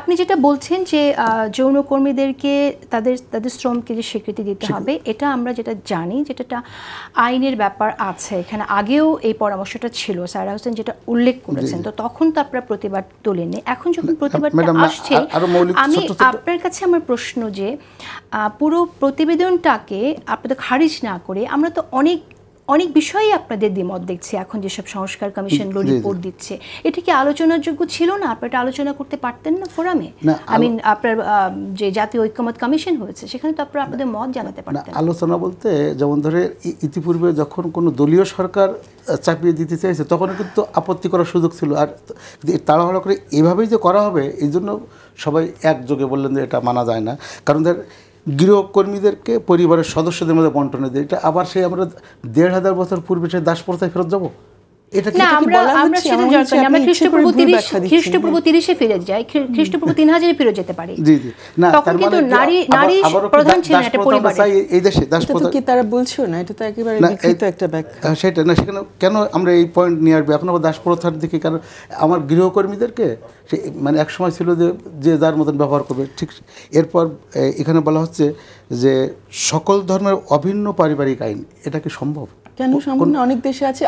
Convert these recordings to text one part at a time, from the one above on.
আপনি যেটা বলছেন যে যৌনকর্মীদেরকে তাদের তাদের শ্রমকে যে স্বীকৃতি দিতে হবে, এটা আমরা যেটা জানি, যেটা আইনের ব্যাপার আছে, এখানে আগেও এই পরামর্শটা ছিল, সায়রা হোসেন যেটা উল্লেখ করেছেন। তো তখন তো আপনারা প্রতিবাদ তোলেননি, এখন যখন প্রতিবাদটা আসছে, আমি আপনার কাছে আমার প্রশ্ন যে পুরো প্রতিবেদনটাকে আপনাদের খারিজ না করে আমরা তো অনেক বিষয়ই আপনাদের দ্বিমত দেখছি এখন যেসব সংস্কার কমিশনগুলো রিপোর্ট দিচ্ছে, এটা কি আলোচনার যোগ্য ছিল না? আপনারা এটা আলোচনা করতে পারতেন না ফোরামে? আপনার যে জাতীয় ঐক্যমত কমিশন হয়েছে সেখানে তো আপনারা আপনাদের মত জানাতে পারতেন। আলোচনা বলতে যেমন ধরে ইতিপূর্বে যখন কোনো দলীয় সরকার চাপিয়ে দিতে চাইছে তখন কিন্তু আপত্তি করার সুযোগ ছিল, আর তাড়াহুড়ো করে এভাবেই যে করা হবে এই জন্য সবাই একযোগে বললেন যে এটা মানা যায় না। কারণ গৃহকর্মীদেরকে পরিবারের সদস্যদের মধ্যে বন্টনে দেয়, এটা আবার সেই আমরা ১৫০০ বছর পূর্বে সেই দাসপ্রথায় ফেরত যাবো? খ্রিস্টপূর্ব ৩০-এ ফিরে যাই, খ্রিস্টপূর্ব ৩০০০-এ ফিরে যেতে পারি। তখন কিন্তু নারী প্রধান ছিলেন একটা পরিবারে। এই দেশে দাসপ্রথা কি তারা বলছো না, এটা তো একেবারে বিকৃত একটা ব্যাখ্যা। সেটা না, সেখানে কেন আমরা এই পয়েন্ট নিয়ে আসবো এখন আবার দাসপ্রথার দিকে? কারণ আমার গৃহকর্মীদেরকে সে মানে এক সময় ছিল যে যার মতন ব্যবহার করবে, ঠিক। এরপর এখানে বলা হচ্ছে যে সকল ধর্মের অভিন্ন পারিবারিক আইন, এটা কি সম্ভব? কেন সম্ভব না? অনেক দেশে আছে।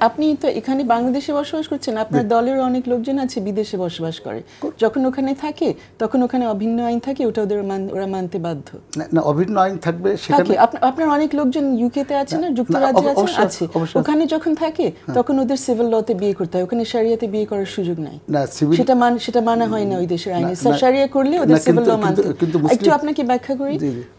আপনি তো এখানে বাংলাদেশে বসবাস করছেন, আপনার দলের অনেক লোকজন আছে বিদেশে বসবাস করে, যখন ওখানে থাকে তখন ওখানে অভিন্ন আইন থাকে, ওটা ওরা মানতে বাধ্য। না, অভিন্ন আইন থাকবে সেখানে। আপনার অনেক লোকজন ইউকেতে আছে না, যুক্তরাজ্যে আছে, ওখানে যখন থাকে তখন ওদের সিভিল লতে বিয়ে করতে হয়, ওখানে শারিয়াতে বিয়ে করার সুযোগ নাই। সেটা মানা হয় না ওই দেশের আইনে। শারিয়া করলে ওদের সিভিল ল মানতে। একটু আপনাকে ব্যাখ্যা করি,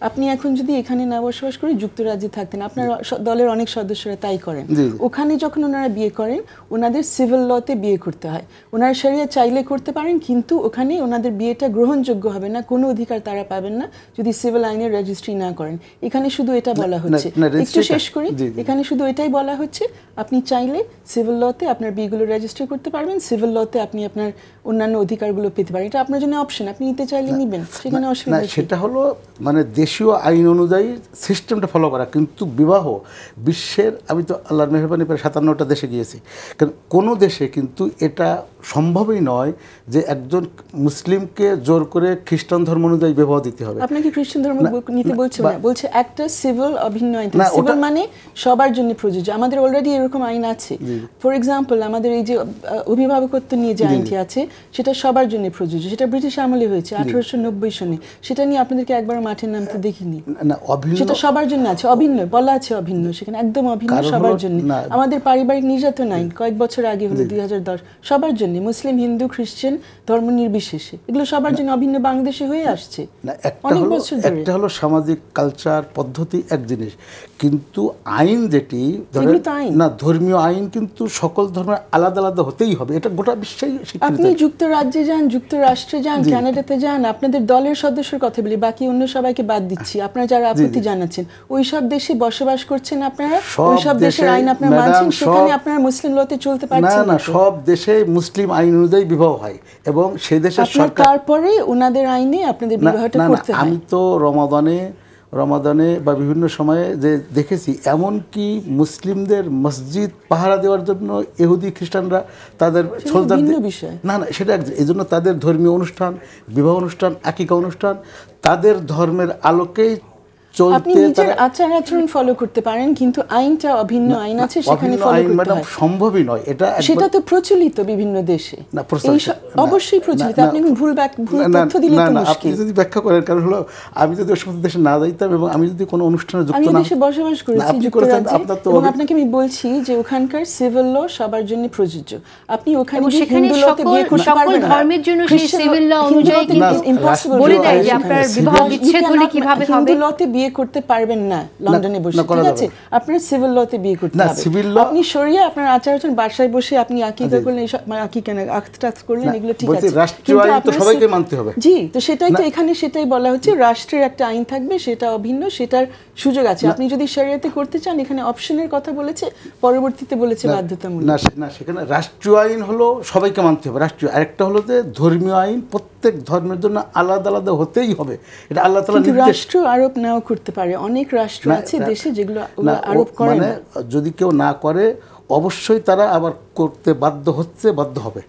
আপনি এখন যদি এখানে না বসবাস করে যুক্তরাজ্যে থাকতেন, আপনার দলের অনেক সদস্যরা তাই করেন, ওখানে যখন ওনারা বিয়ে করেন ওনাদের সিভিল লতে বিয়ে করতে হয়। ওনারা শারিয়া চাইলে করতে পারেন, কিন্তু ওখানে ওনাদের বিয়েটা গ্রহণযোগ্য হবে না, কোনো অধিকার তারা পাবেন না যদি সিভিল আইনের রেজিস্ট্রি না করেন। এখানে শুধু এটা বলা হচ্ছে, একটু শেষ করি, এখানে শুধু এটাই বলা হচ্ছে আপনি চাইলে সিভিল লতে আপনার বিয়েগুলো রেজিস্ট্রি করতে পারবেন, সিভিল লতে আপনি আপনার অন্যান্য অধিকারগুলো পেতে পারেন। এটা আপনার জন্য অপশন, আপনি নিতে চাইলে নিবেন, সেখানে অসুবিধা নেই। সেটা হলো মানে দেশীয় আইন অনুযায়ী সিস্টেমটা ফলো করা, কিন্তু বিবাহ বিশ্বের, আমি তো আল্লাহর মেহরবানি প্রায় ৫৭টা দেশে গিয়েছি, কারণ কোনো দেশে কিন্তু এটা সম্ভবই নয় যে একজন মুসলিমকে জোর করে খ্রিস্টান ধর্ম অনুযায়ী বিবাহ দিতে হবে। আপনাকে খ্রিস্টান ধর্ম নিতে বলছে না, বলছে একটা সিভিল অভিন্ন আইন। সিভিল মানে সবার জন্য প্রযোজ্য। আমাদের অলরেডি এরকম আইন আছে। ফর এক্সাম্পল, আমাদের এই যে অভিভাবকত্ব নিয়ে যে আইনটি আছে সেটা সবার জন্য প্রযোজ্য, সেটা ব্রিটিশ আমলে হয়েছে 1890 সনে। সেটা নিয়ে আপনাদেরকে একবার মাঠে নামতে দেখিনি। সেটা সবার জন্য আছে, অভিন্ন বলা আছে, অভিন্ন, সেখানে একদম অভিন্ন সবার জন্য। আমাদের পারিবারিক নির্যাতন আইন কয়েক বছর আগে হলো 2010, সবার জন্য, মুসলিম হিন্দু খ্রিস্টান ধর্ম নির্বিশেষে, এগুলো সবার জন্য অভিন্ন বাংলাদেশে হয়ে আসছে অনেক বছর ধরে। একটা হলো সামাজিক কালচার পদ্ধতি এক জিনিস, কিন্তু আইন যেটি না ধর্মীয় আইন কিন্তু সকল ধর্মের আলাদা আলাদা হতেই হবে, এটা গোটা বিশ্বেই স্বীকৃত। আপনি যুক্তরাজ্যে যান, যুক্তরাষ্ট্রে যান, কানাডাতে যান, আপনাদের দলের সদস্যের কথা বলি, বাকি অন্য সবাইকে বাদ দিচ্ছি, আপনারা যারা আপত্তি জানাচ্ছেন ওই সব দেশে বসবাস করছেন, আপনারা ওই সব দেশের আইন আপনারা মানছেন, সেখানে আপনারা মুসলিম লতে চলতে পারছেন না? সব দেশে মুসলিম আইন অনুযায়ী বিবাহ হয় এবং সেই দেশের সরকার তারপরে ওনাদের আইনে আপনাদের বিবাহটা করতে হয়। আমি তো রমাদানে বা বিভিন্ন সময়ে যে দেখেছি, এমনকি মুসলিমদের মসজিদ পাহারা দেওয়ার জন্য ইহুদি খ্রিস্টানরা তাদের সোলজার, না সেটা এই জন্য তাদের ধর্মীয় অনুষ্ঠান, বিবাহ অনুষ্ঠান, আকিকা অনুষ্ঠান তাদের ধর্মের আলোকেই আপনি নিজের আচরণ ফলো করতে পারেন, কিন্তু আইনটা অভিন্ন আইন আছে, সেখানে ফলো করতে হয়। সম্ভবই নয় এটা, সেটা তো প্রচলিত বিভিন্ন দেশে, অবশ্যই প্রচলিত। আপনি ভুল তথ্য দিলে তো মুশকিল। আপনি যদি ব্যাখ্যা করেন, কারণ হলো আমি যদি ওই সমস্ত দেশে না যাইতাম এবং আমি যদি কোনো অনুষ্ঠানে যুক্ত না, আমি দেশে বসবাস করেছি যুক্তরাজ্যে, এবং আপনাকে আমি বলছি যে ওখানকার সিভিল ল সবার জন্য প্রযোজ্য। আপনি ওখানে হিন্দু লতে বিয়ে করতে পারবেন না, ধর্মের জন্য সেই সিভিল ল অনুযায়ী কিন্তু ইম্পসিবল বলে দেয় যে আপনার বিবাহ বিচ্ছেদ হলে কিভাবে হবে। হিন্দু লতে বিয়ে করতে পারবেন না লন্ডনে বসে, ঠিক আছে? আপনার সিভিল লতে বিয়ে করতে হবে। আপনি শরিয়া আপনার আচার-আচরণ বাসায় বসে আপনি আকিকা করলেন, আকিকা না আখতাস করলেন, এগুলো ঠিক আছে, রাষ্ট্রীয় আইন তো সবাইকে মানতে হবে। জি, তো সেটাই তো এখানে সেটাই বলা হচ্ছে, রাষ্ট্রের একটা আইন থাকবে, সেটা অভিন্ন, সেটার সুযোগ আছে। আপনি যদি শরিয়াতে করতে চান, এখানে অপশনের কথা বলেছে, পরবর্তীতে বলেছে বাধ্যতামূলক। না, সেখানে রাষ্ট্রীয় আইন হলো সবাইকে মানতে হবে, রাষ্ট্রীয়। আরেকটা হলো যে ধর্মীয় আইন প্রত্যেক ধর্মের জন্য আলাদা আলাদা হতেই হবে, এটা আল্লাহ তাআলা নির্দেশ। রাষ্ট্র আরোপ নাও করতে পারে, অনেক রাষ্ট্র আছে দেশে যেগুলো আরোপ করে না। যদি কেউ না করে অবশ্যই তারা আবার করতে বাধ্য হবে।